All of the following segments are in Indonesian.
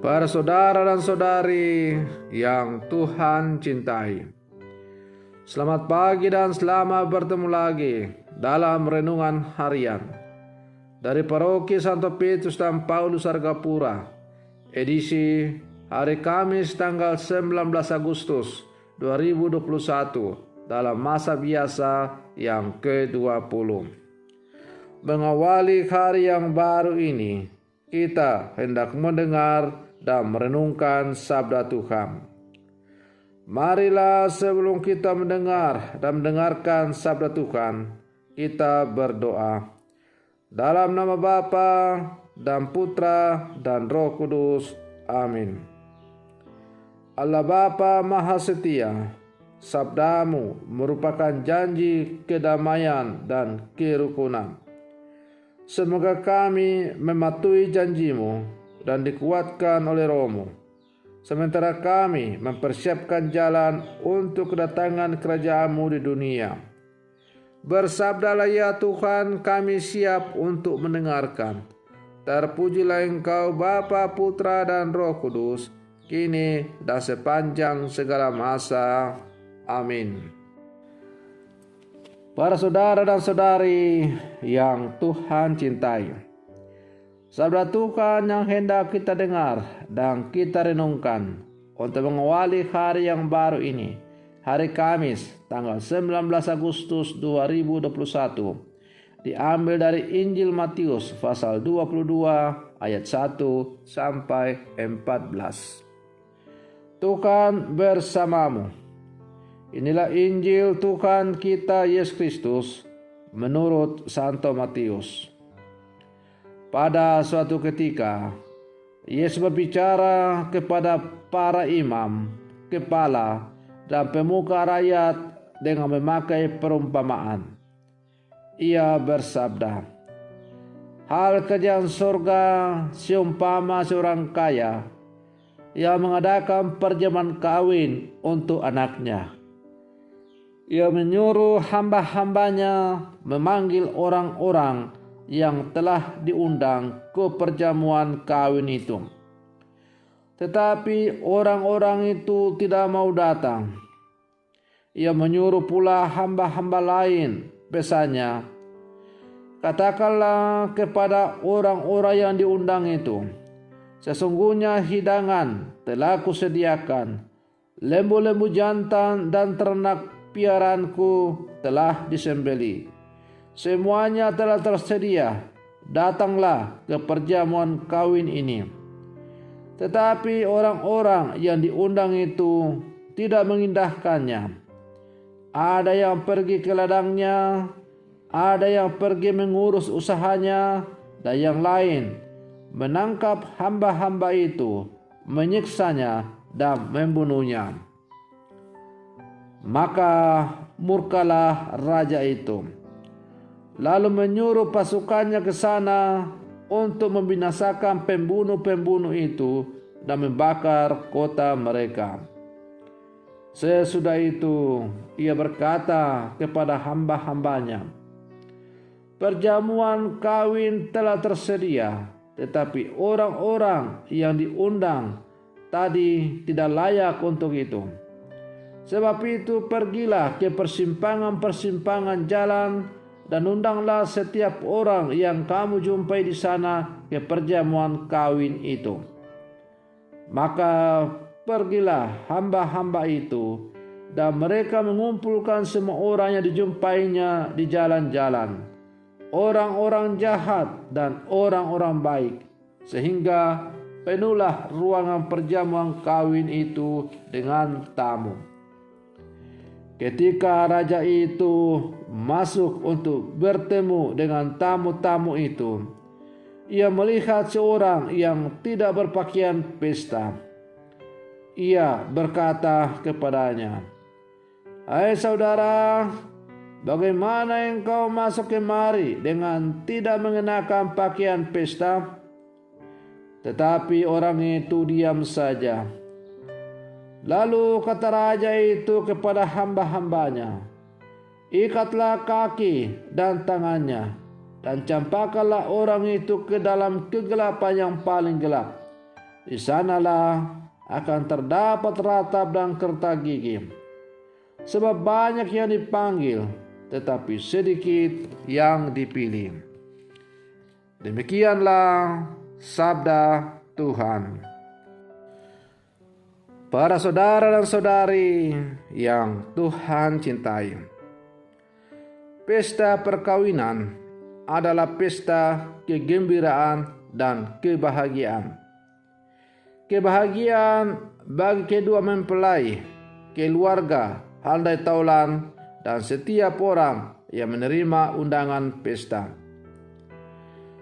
Para saudara dan saudari yang Tuhan cintai, selamat pagi dan selamat bertemu lagi dalam renungan harian dari Paroki Santo Petrus dan Paulus Argapura, edisi hari Kamis tanggal 19 Agustus 2021 dalam masa biasa yang ke-20. Mengawali hari yang baru ini, kita hendak mendengar dan merenungkan sabda Tuhan. Marilah sebelum kita mendengar dan mendengarkan sabda Tuhan, kita berdoa. Dalam nama Bapa dan Putra dan Roh Kudus. Amin. Allah Bapa Maha Setia, sabdamu merupakan janji kedamaian dan kerukunan. Semoga kami mematuhi janjimu dan dikuatkan oleh Roh-Mu, sementara kami mempersiapkan jalan untuk kedatangan kerajaan-Mu di dunia. Bersabdalah ya Tuhan, kami siap untuk mendengarkan. Terpujilah Engkau Bapa, Putra dan Roh Kudus, kini dan sepanjang segala masa. Amin. Para saudara dan saudari yang Tuhan cintai, sabda Tuhan yang hendak kita dengar dan kita renungkan untuk mengawali hari yang baru ini, hari Kamis tanggal 19 Agustus 2021, diambil dari Injil Matius pasal 22 ayat 1 sampai 14. Tuhan bersamamu. Inilah Injil Tuhan kita Yesus Kristus menurut Santo Matius. Pada suatu ketika, Yesus berbicara kepada para imam, kepala, dan pemuka rakyat dengan memakai perumpamaan. Ia bersabda, "Hal kerajaan surga seumpama seorang kaya yang mengadakan perjamuan kawin untuk anaknya. Ia menyuruh hamba-hambanya memanggil orang-orang yang telah diundang ke perjamuan kawin itu. Tetapi orang-orang itu tidak mau datang. Ia menyuruh pula hamba-hamba lain, pesannya, katakanlah kepada orang-orang yang diundang itu, sesungguhnya hidangan telah kusediakan, lembu-lembu jantan dan ternak piaraanku telah disembelih. Semuanya telah tersedia, datanglah ke perjamuan kawin ini." Tetapi orang-orang yang diundang itu tidak mengindahkannya. Ada yang pergi ke ladangnya, ada yang pergi mengurus usahanya, dan yang lain menangkap hamba-hamba itu, menyiksanya dan membunuhnya. Maka murkalah raja itu, lalu menyuruh pasukannya ke sana untuk membinasakan pembunuh-pembunuh itu dan membakar kota mereka. Sesudah itu ia berkata kepada hamba-hambanya, "Perjamuan kawin telah tersedia, tetapi orang-orang yang diundang tadi tidak layak untuk itu. Sebab itu pergilah ke persimpangan-persimpangan jalan dan undanglah setiap orang yang kamu jumpai di sana ke perjamuan kawin itu." Maka pergilah hamba-hamba itu, dan mereka mengumpulkan semua orang yang dijumpainya di jalan-jalan, orang-orang jahat dan orang-orang baik, sehingga penuhlah ruangan perjamuan kawin itu dengan tamu. Ketika raja itu masuk untuk bertemu dengan tamu-tamu itu, ia melihat seorang yang tidak berpakaian pesta. Ia berkata kepadanya, "Hai saudara, bagaimana engkau masuk kemari dengan tidak mengenakan pakaian pesta?" Tetapi orang itu diam saja. Lalu kata raja itu kepada hamba-hambanya, "Ikatlah kaki dan tangannya, dan campakkanlah orang itu ke dalam kegelapan yang paling gelap. Di sanalah akan terdapat ratap dan kerta gigi. Sebab banyak yang dipanggil, tetapi sedikit yang dipilih. Demikianlah sabda Tuhan. Para saudara dan saudari yang Tuhan cintai, pesta perkawinan adalah pesta kegembiraan dan kebahagiaan. Kebahagiaan bagi kedua mempelai, keluarga, handai taulan, dan setiap orang yang menerima undangan pesta.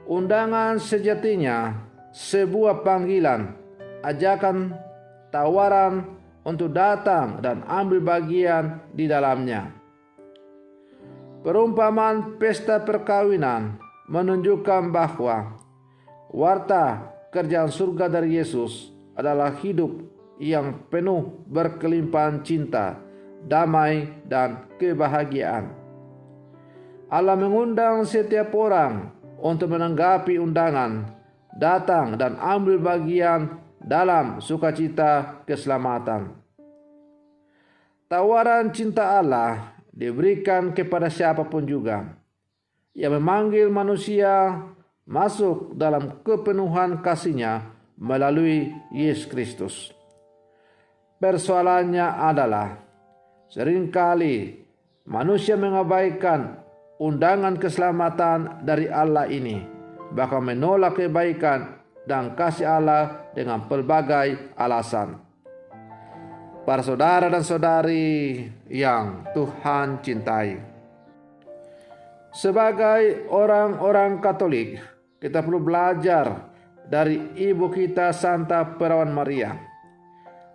Undangan sejatinya sebuah panggilan, ajakan, tawaran untuk datang dan ambil bagian di dalamnya. Perumpamaan pesta perkawinan menunjukkan bahwa warta kerjaan surga dari Yesus adalah hidup yang penuh berkelimpahan cinta, damai, dan kebahagiaan. Allah mengundang setiap orang untuk menanggapi undangan, datang dan ambil bagian dalam sukacita keselamatan. Tawaran cinta Allah diberikan kepada siapapun juga yang memanggil manusia masuk dalam kepenuhan kasih-Nya melalui Yesus Kristus. Persoalannya adalah seringkali manusia mengabaikan undangan keselamatan dari Allah ini, bahkan menolak kebaikan dan kasih Allah dengan pelbagai alasan. Para saudara dan saudari yang Tuhan cintai, sebagai orang-orang Katolik, kita perlu belajar dari ibu kita Santa Perawan Maria.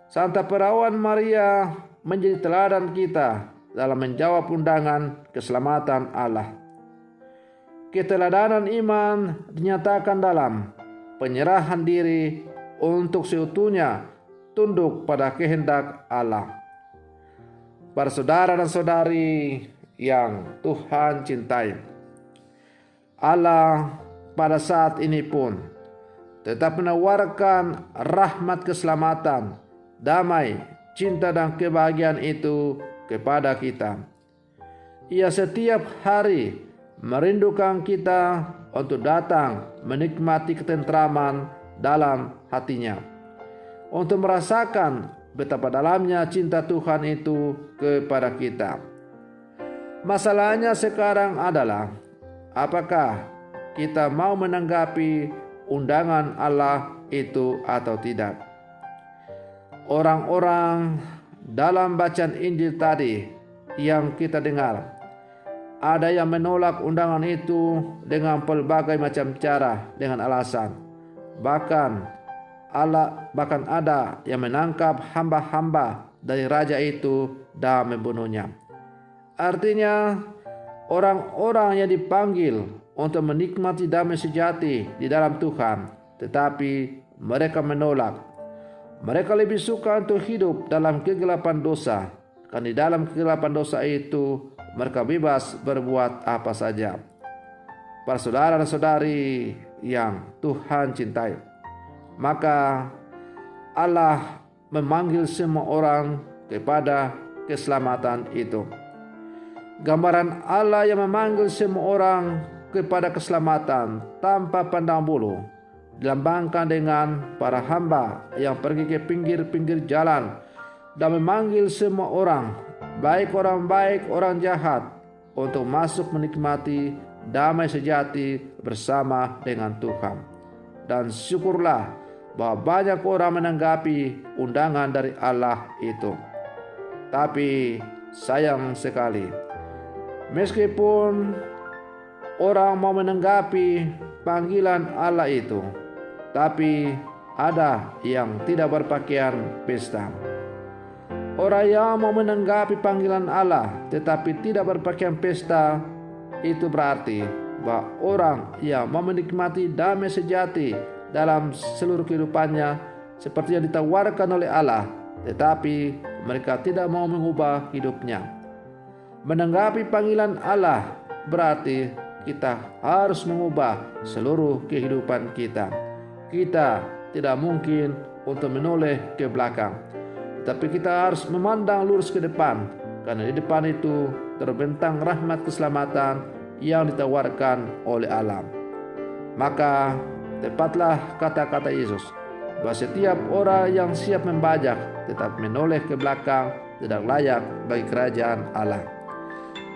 Santa Perawan Maria menjadi teladan kita dalam menjawab undangan keselamatan Allah. Keteladanan iman dinyatakan dalam penyerahan diri untuk seutuhnya tunduk pada kehendak Allah. Para saudara dan saudari yang Tuhan cintai, Allah pada saat ini pun tetap menawarkan rahmat keselamatan, damai, cinta dan kebahagiaan itu kepada kita. Ia setiap hari merindukan kita untuk datang menikmati ketentraman dalam hatinya, untuk merasakan betapa dalamnya cinta Tuhan itu kepada kita. Masalahnya sekarang adalah, apakah kita mau menanggapi undangan Allah itu atau tidak? Orang-orang dalam bacaan Injil tadi yang kita dengar, ada yang menolak undangan itu dengan pelbagai macam cara dengan alasan. Bahkan ada yang menangkap hamba-hamba dari raja itu dan membunuhnya. Artinya, orang-orang yang dipanggil untuk menikmati damai sejati di dalam Tuhan, tetapi mereka menolak. Mereka lebih suka untuk hidup dalam kegelapan dosa, karena di dalam kegelapan dosa itu mereka bebas berbuat apa saja. Para saudara dan saudari yang Tuhan cintai, maka Allah memanggil semua orang kepada keselamatan itu. Gambaran Allah yang memanggil semua orang kepada keselamatan tanpa pandang bulu dilambangkan dengan para hamba yang pergi ke pinggir-pinggir jalan dan memanggil semua orang, baik orang baik, orang jahat, untuk masuk menikmati damai sejati bersama dengan Tuhan. Dan syukurlah bahwa banyak orang menanggapi undangan dari Allah itu. Tapi sayang sekali, meskipun orang mau menanggapi panggilan Allah itu, tapi ada yang tidak berpakaian pesta. Orang yang mau menanggapi panggilan Allah tetapi tidak berpakaian pesta, itu berarti bahwa orang yang mau menikmati damai sejati dalam seluruh kehidupannya seperti yang ditawarkan oleh Allah, tetapi mereka tidak mau mengubah hidupnya. Menanggapi panggilan Allah berarti kita harus mengubah seluruh kehidupan kita. Kita tidak mungkin untuk menoleh ke belakang. Tapi kita harus memandang lurus ke depan, karena di depan itu terbentang rahmat keselamatan yang ditawarkan oleh Allah. Maka tepatlah kata-kata Yesus, bahwa setiap orang yang siap membajak tetap menoleh ke belakang tidak layak bagi kerajaan Allah.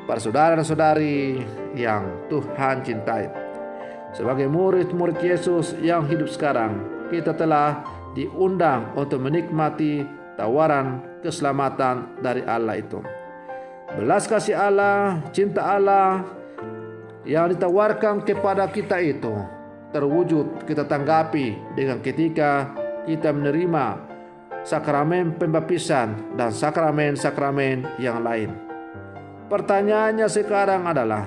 Para saudara dan saudari yang Tuhan cintai, sebagai murid-murid Yesus yang hidup sekarang, kita telah diundang untuk menikmati tawaran keselamatan dari Allah itu. Belas kasih Allah, cinta Allah yang ditawarkan kepada kita itu terwujud kita tanggapi dengan ketika kita menerima sakramen pembaptisan dan sakramen-sakramen yang lain. Pertanyaannya sekarang adalah,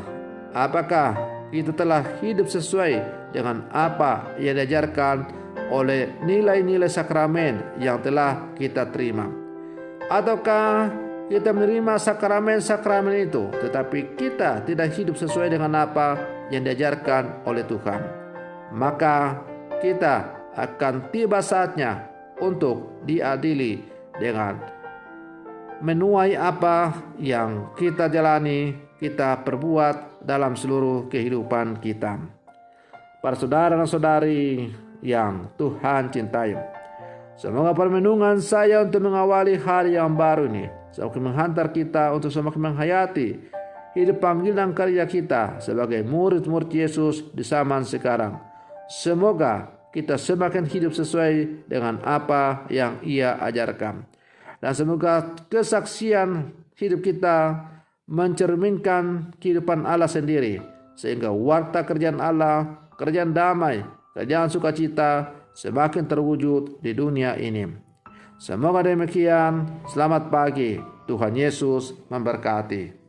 apakah kita telah hidup sesuai dengan apa yang diajarkan oleh nilai-nilai sakramen yang telah kita terima? Ataukah kita menerima sakramen-sakramen itu tetapi kita tidak hidup sesuai dengan apa yang diajarkan oleh Tuhan? Maka kita akan tiba saatnya untuk diadili dengan menuai apa yang kita jalani, kita perbuat dalam seluruh kehidupan kita. Para saudara dan saudari yang Tuhan cintai, semoga permenungan saya untuk mengawali hari yang baru ini semakin menghantar kita untuk semakin menghayati hidup panggilan karya kita sebagai murid-murid Yesus di zaman sekarang. Semoga kita semakin hidup sesuai dengan apa yang Ia ajarkan. Dan semoga kesaksian hidup kita mencerminkan kehidupan Allah sendiri, sehingga warta kerjaan Allah, kerjaan damai, kerjaan sukacita semakin terwujud di dunia ini. Semoga demikian. Selamat pagi. Tuhan Yesus memberkati.